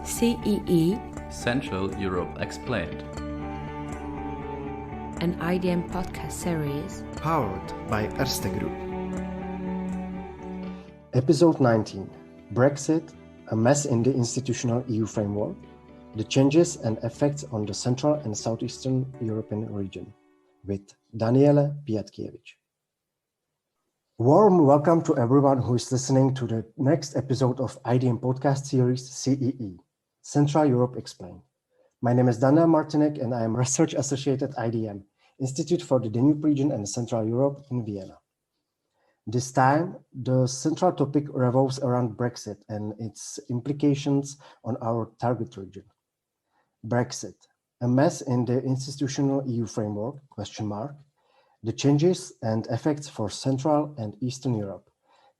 CEE, Central Europe Explained, an IDM podcast series powered by Erste Group. Episode 19, Brexit, a mess in the institutional EU framework, the changes and effects on the Central and Southeastern European region, with Danielle Piatkiewicz. Warm welcome to everyone who is listening to the next episode of IDM podcast series CEE, Central Europe Explained. My name is Danielle Martínek and I am Research Associate at IDM, Institute for the Danube Region and Central Europe in Vienna. This time, the central topic revolves around Brexit and its implications on our target region. Brexit, a mess in the institutional EU framework, ? The changes and effects for Central and Eastern Europe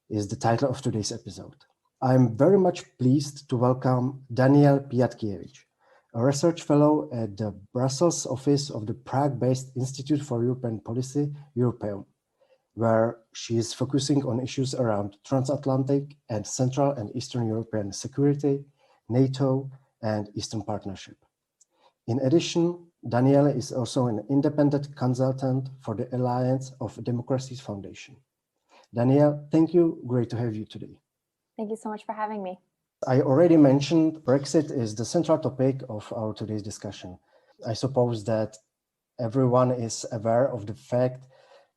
is the title of today's episode. I'm very much pleased to welcome Danielle Piatkiewicz, a research fellow at the Brussels office of the Prague-based Institute for European Policy EUROPEUM, where she is focusing on issues around transatlantic and Central and Eastern European security, NATO, and Eastern Partnership. In addition, Danielle is also an independent consultant for the Alliance of Democracies Foundation. Danielle, thank you. Great to have you today. Thank you so much for having me. I already mentioned Brexit is the central topic of our today's discussion. I suppose that everyone is aware of the fact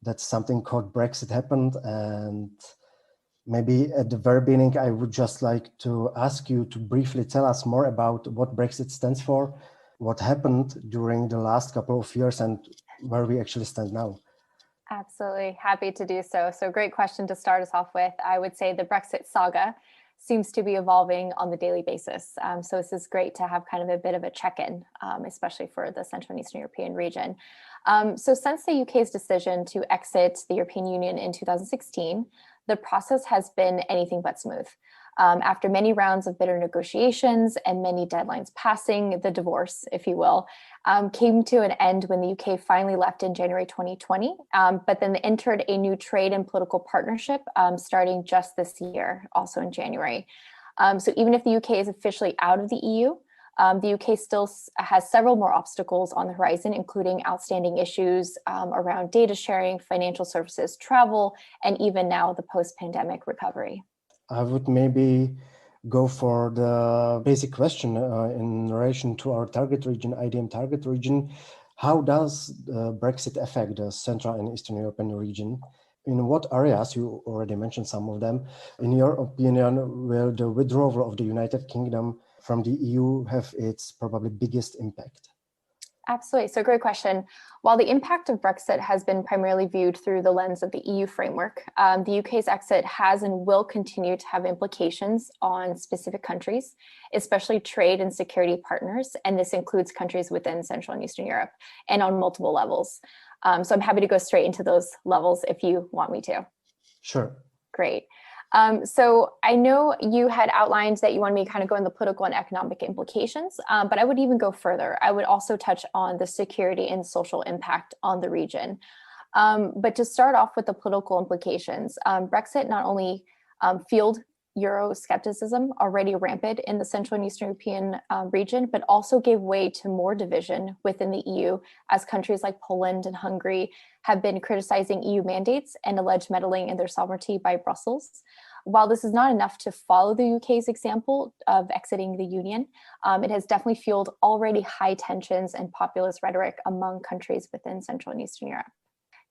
that something called Brexit happened, and maybe at the very beginning, I would just like to ask you to briefly tell us more about what Brexit stands for, what happened during the last couple of years, and where we actually stand now. Absolutely. Happy to do so. So great question to start us off with. I would say the Brexit saga seems to be evolving on the daily basis. So this is great to have kind of a bit of a check-in, especially for the Central and Eastern European region. So since the UK's decision to exit the European Union in 2016, the process has been anything but smooth. After many rounds of bitter negotiations and many deadlines passing, the divorce, if you will, came to an end when the UK finally left in January 2020, but then entered a new trade and political partnership starting just this year, also in January. So even if the UK is officially out of the EU, the UK still has several more obstacles on the horizon, including outstanding issues around data sharing, financial services, travel, and even now the post-pandemic recovery. I would maybe go for the basic question in relation to our target region, IDM target region. How does Brexit affect the Central and Eastern European region? In what areas, you already mentioned some of them, in your opinion, will the withdrawal of the United Kingdom from the EU have its probably biggest impact? Absolutely. So great question. While the impact of Brexit has been primarily viewed through the lens of the EU framework, the UK's exit has and will continue to have implications on specific countries, especially trade and security partners. And this includes countries within Central and Eastern Europe and on multiple levels. So I'm happy to go straight into those levels if you want me to. Sure. Great. So I know you had outlined that you wanted me to kind of go in the political and economic implications, but I would even go further. I would also touch on the security and social impact on the region. But to start off with the political implications, Brexit not only fueled Euroscepticism already rampant in the Central and Eastern European region, but also gave way to more division within the EU as countries like Poland and Hungary have been criticizing EU mandates and alleged meddling in their sovereignty by Brussels. While this is not enough to follow the UK's example of exiting the Union, it has definitely fueled already high tensions and populist rhetoric among countries within Central and Eastern Europe.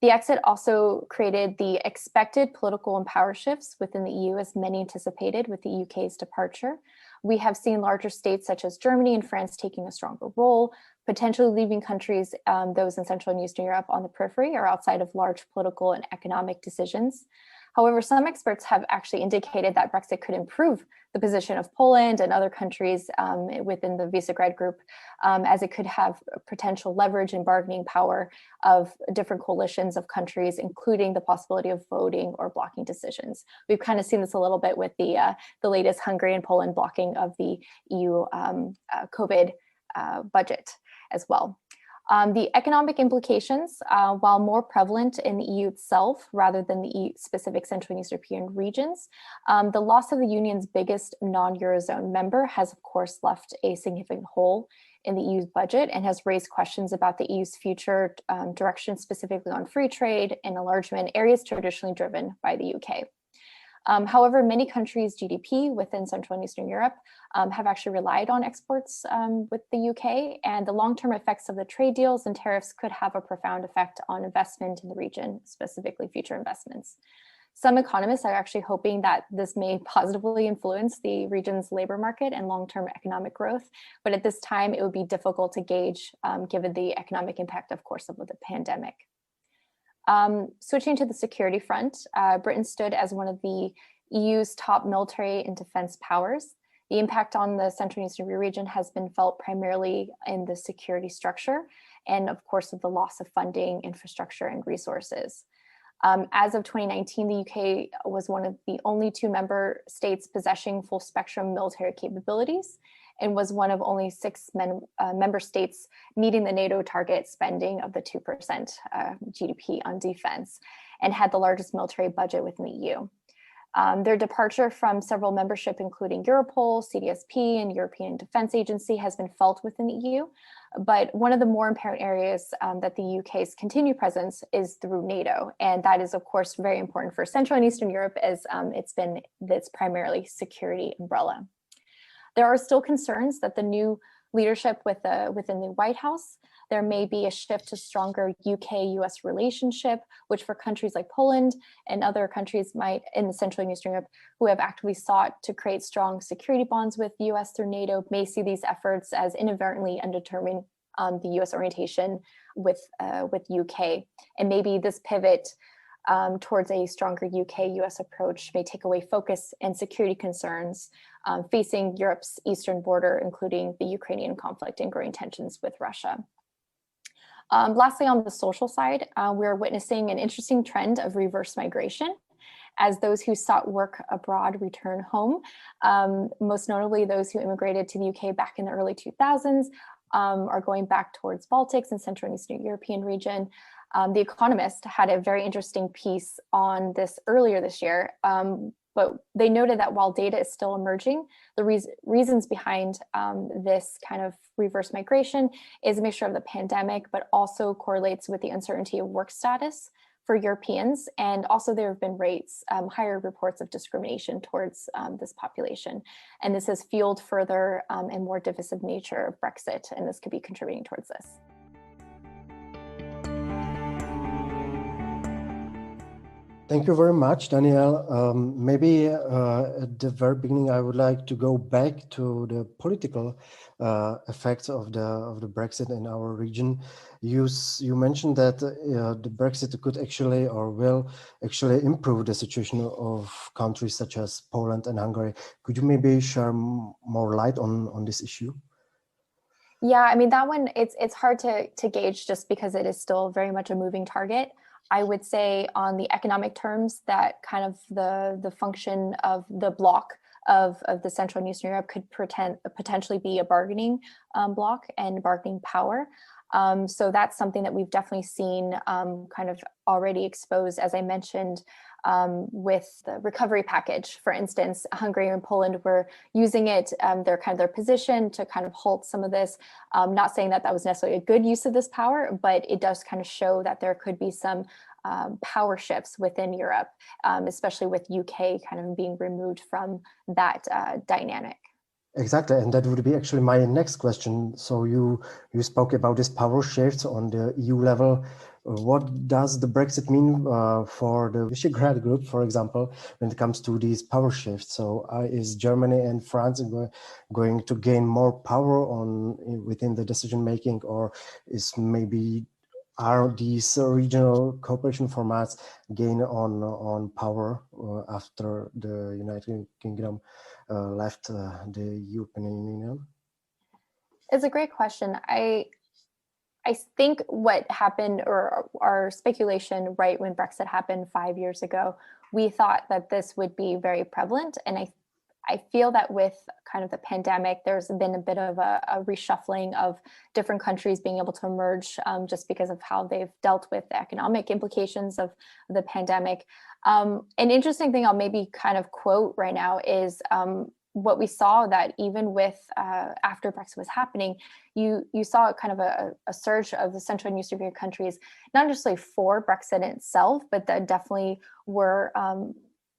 The exit also created the expected political and power shifts within the EU as many anticipated with the UK's departure. We have seen larger states such as Germany and France taking a stronger role, potentially leaving countries, those in Central and Eastern Europe, on the periphery or outside of large political and economic decisions. However, some experts have actually indicated that Brexit could improve the position of Poland and other countries within the Visegrad Group, as it could have potential leverage and bargaining power of different coalitions of countries, including the possibility of voting or blocking decisions. We've kind of seen this a little bit with the latest Hungary and Poland blocking of the EU COVID budget as well. The economic implications, while more prevalent in the EU itself rather than the EU specific Central and Eastern European regions, the loss of the Union's biggest non-Eurozone member has, of course, left a significant hole in the EU's budget and has raised questions about the EU's future direction, specifically on free trade and enlargement, areas traditionally driven by the UK. However, many countries' GDP within Central and Eastern Europe have actually relied on exports with the UK, and the long-term effects of the trade deals and tariffs could have a profound effect on investment in the region, specifically future investments. Some economists are actually hoping that this may positively influence the region's labor market and long-term economic growth, but at this time it would be difficult to gauge given the economic impact, of course, of the pandemic. Switching to the security front, Britain stood as one of the EU's top military and defense powers. The impact on the Central and Eastern region has been felt primarily in the security structure and, of course, of the loss of funding, infrastructure, and resources. As of 2019, the UK was one of the only 2 member states possessing full spectrum military capabilities and was one of only 6 member states meeting the NATO target spending of the 2% GDP on defense and had the largest military budget within the EU. Their departure from several membership, including Europol, CDSP, and European Defence Agency, has been felt within the EU. But one of the more apparent areas that the UK's continued presence is through NATO. And that is, of course, very important for Central and Eastern Europe as it's been its primarily security umbrella. There are still concerns that the new leadership within the White House, there may be a shift to stronger UK-US relationship, which for countries like Poland and other countries might in Central and Eastern Europe who have actively sought to create strong security bonds with the US through NATO may see these efforts as inadvertently undermining the US orientation with UK. And maybe this pivot towards a stronger UK-US approach may take away focus and security concerns facing Europe's eastern border, including the Ukrainian conflict and growing tensions with Russia. Lastly, on the social side, we're witnessing an interesting trend of reverse migration as those who sought work abroad return home, most notably those who immigrated to the UK back in the early 2000s are going back towards Baltics and Central and Eastern European region. The Economist had a very interesting piece on this earlier this year, but they noted that while data is still emerging, the reasons behind this kind of reverse migration is a mixture of the pandemic, but also correlates with the uncertainty of work status for Europeans. And also there have been higher reports of discrimination towards this population. And this has fueled further and more divisive nature of Brexit, and this could be contributing towards this. Thank you very much, Danielle. Maybe at the very beginning, I would like to go back to the political effects of the Brexit in our region. You mentioned that the Brexit could actually or will actually improve the situation of countries such as Poland and Hungary. Could you maybe share more light on this issue? Yeah, I mean, that one, it's hard to gauge just because it is still very much a moving target. I would say on the economic terms that kind of the function of the bloc of the Central and Eastern Europe could potentially be a bargaining bloc and bargaining power. So that's something that we've definitely seen kind of already exposed, as I mentioned, with the recovery package. For instance, Hungary and Poland were using it, their position to kind of halt some of this. Not saying that was necessarily a good use of this power, but it does kind of show that there could be some power shifts within Europe, especially with UK kind of being removed from that dynamic. Exactly, and that would be actually my next question. So you spoke about this power shifts on the EU level. What does the Brexit mean for the Visegrad Group, for example, when it comes to these power shifts? So is Germany and France going to gain more power within the decision making, or are these regional cooperation formats gain on power after the United Kingdom left the European Union? It's a great question. I think what happened, or our speculation, right, when Brexit happened 5 years ago, we thought that this would be very prevalent. And I feel that with kind of the pandemic, there's been a bit of a reshuffling of different countries being able to emerge just because of how they've dealt with the economic implications of the pandemic. An interesting thing I'll maybe kind of quote right now is what we saw, that even with after Brexit was happening, you saw kind of a surge of the Central and Eastern European countries, not necessarily for Brexit itself, but that definitely were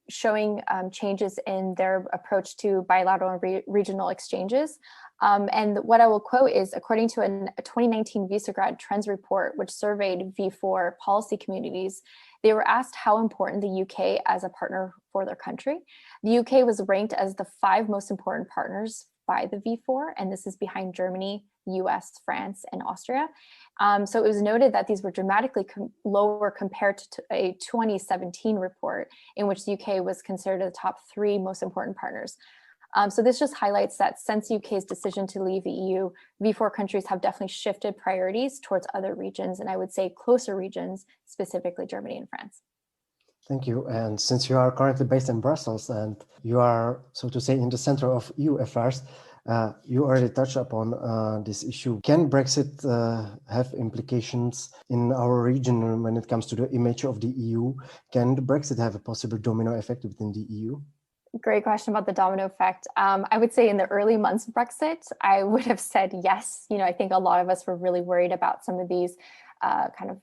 showing changes in their approach to bilateral and regional exchanges. And what I will quote is, according to a 2019 Visegrad Trends report, which surveyed V4 policy communities, they were asked how important the UK as a partner for their country. The UK was ranked as the 5 most important partners by the V4, and this is behind Germany, US, France, and Austria. So it was noted that these were dramatically lower compared to a 2017 report in which the UK was considered the top 3 most important partners. So this just highlights that since UK's decision to leave the EU, V4 countries have definitely shifted priorities towards other regions, and I would say closer regions, specifically Germany and France. Thank you. And since you are currently based in Brussels and you are, so to say, in the center of EU affairs, you already touched upon this issue. Can Brexit have implications in our region when it comes to the image of the EU? Can Brexit have a possible domino effect within the EU? Great question about the domino effect. I would say in the early months of Brexit, I would have said yes. I think a lot of us were really worried about some of these kind of,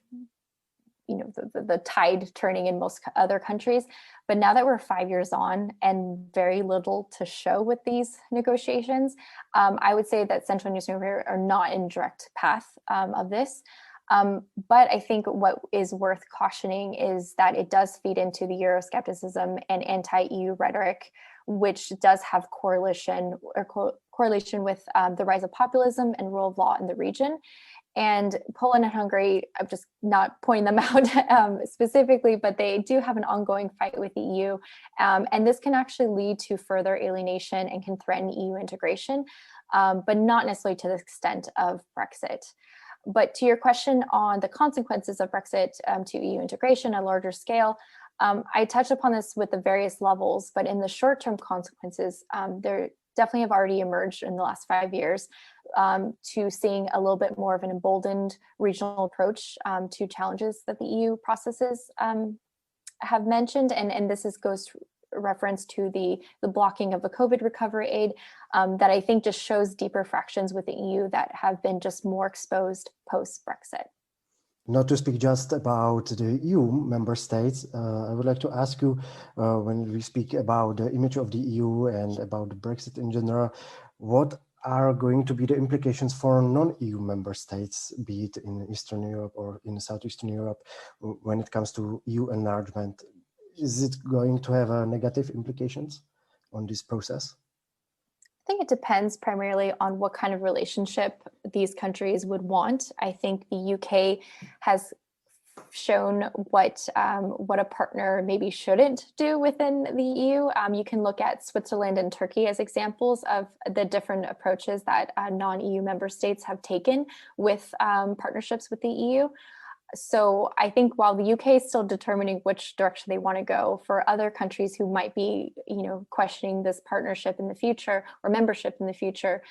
the tide turning in most other countries. But now that we're 5 years on and very little to show with these negotiations, I would say that Central and Eastern Europe are not in direct path of this. But I think what is worth cautioning is that it does feed into the Euroscepticism and anti-EU rhetoric, which does have correlation with the rise of populism and rule of law in the region. And Poland and Hungary, I'm just not pointing them out specifically, but they do have an ongoing fight with the EU. And this can actually lead to further alienation and can threaten EU integration, but not necessarily to the extent of Brexit. But to your question on the consequences of Brexit to EU integration at a larger scale, I touched upon this with the various levels, but in the short-term consequences, there definitely have already emerged in the last 5 years to seeing a little bit more of an emboldened regional approach to challenges that the EU processes have mentioned. And this goes reference to the blocking of the COVID recovery aid that I think just shows deeper fractions with the EU that have been just more exposed post-Brexit. Not to speak just about the EU member states, I would like to ask you, when we speak about the image of the EU and about Brexit in general, what are going to be the implications for non-EU member states, be it in Eastern Europe or in Southeastern Europe, when it comes to EU enlargement? Is it going to have negative implications on this process? I think it depends primarily on what kind of relationship these countries would want. I think the UK has shown what a partner maybe shouldn't do within the EU. You can look at Switzerland and Turkey as examples of the different approaches that non-EU member states have taken with partnerships with the EU. So I think while the UK is still determining which direction they want to go, for other countries who might be, questioning this partnership in the future or membership in the future,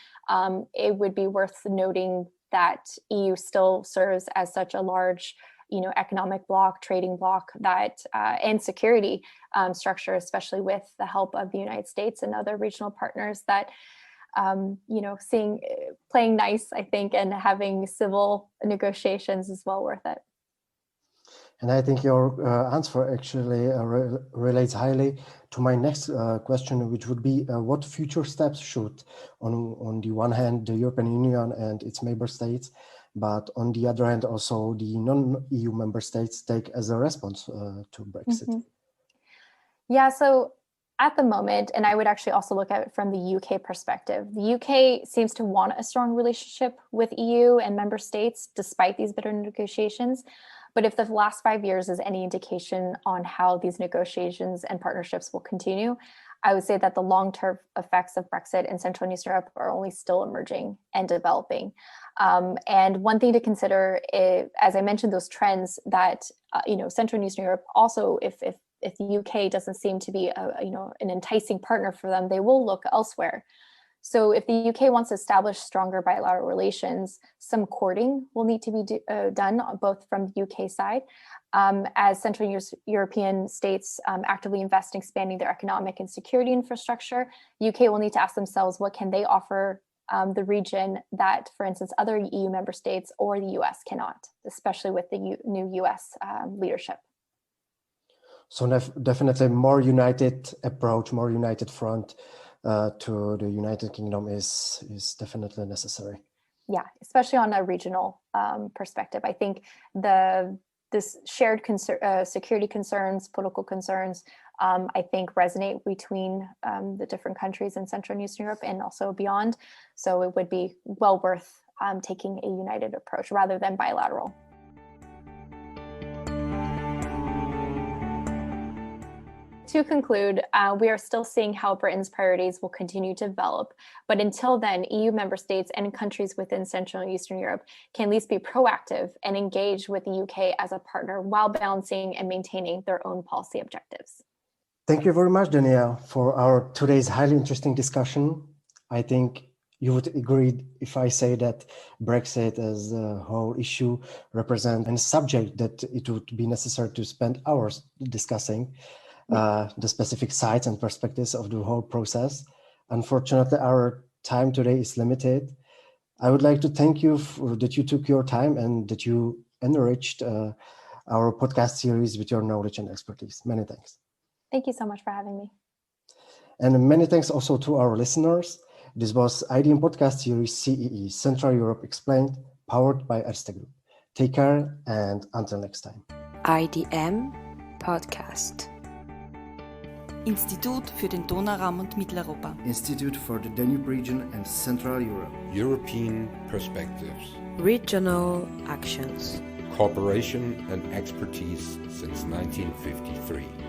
it would be worth noting that EU still serves as such a large, economic bloc, trading bloc that and security structure, especially with the help of the United States and other regional partners that. Playing nice, I think, and having civil negotiations is well worth it. And I think your answer actually relates highly to my next question, which would be what future steps should, on the one hand, the European Union and its member states, but on the other hand, also the non-EU member states take as a response to Brexit? Mm-hmm. Yeah, so at the moment, and I would actually also look at it from the UK perspective, the UK seems to want a strong relationship with EU and member states, despite these bitter negotiations. But if the last 5 years is any indication on how these negotiations and partnerships will continue, I would say that the long-term effects of Brexit in Central and Eastern Europe are only still emerging and developing. And one thing to consider, as I mentioned, those trends that Central and Eastern Europe also, if if the UK doesn't seem to be an enticing partner for them, they will look elsewhere. So if the UK wants to establish stronger bilateral relations, some courting will need to be done both from the UK side, as Central European states actively invest in expanding their economic and security infrastructure. UK will need to ask themselves, what can they offer the region that, for instance, other EU member states or the US cannot, especially with the new US leadership. So definitely more united approach, more united front to the United Kingdom is definitely necessary. Yeah, especially on a regional perspective. I think this shared security concerns, political concerns, I think resonate between the different countries in Central and Eastern Europe and also beyond. So it would be well worth taking a united approach rather than bilateral. To conclude, we are still seeing how Britain's priorities will continue to develop. But until then, EU member states and countries within Central and Eastern Europe can at least be proactive and engage with the UK as a partner while balancing and maintaining their own policy objectives. Thank you very much, Danielle, for our today's highly interesting discussion. I think you would agree if I say that Brexit as a whole issue represents a subject that it would be necessary to spend hours discussing. The specific sides and perspectives of the whole process. Unfortunately, our time today is limited. I would like to thank you that you took your time and that you enriched our podcast series with your knowledge and expertise. Many thanks. Thank you so much for having me. And many thanks also to our listeners. This was IDM Podcast Series CEE, Central Europe Explained, powered by Erste Group. Take care and until next time. IDM Podcast. Institut für den Donauraum und Mitteleuropa. Institute for the Danube Region and Central Europe. European Perspectives. Regional Actions. Cooperation and expertise since 1953.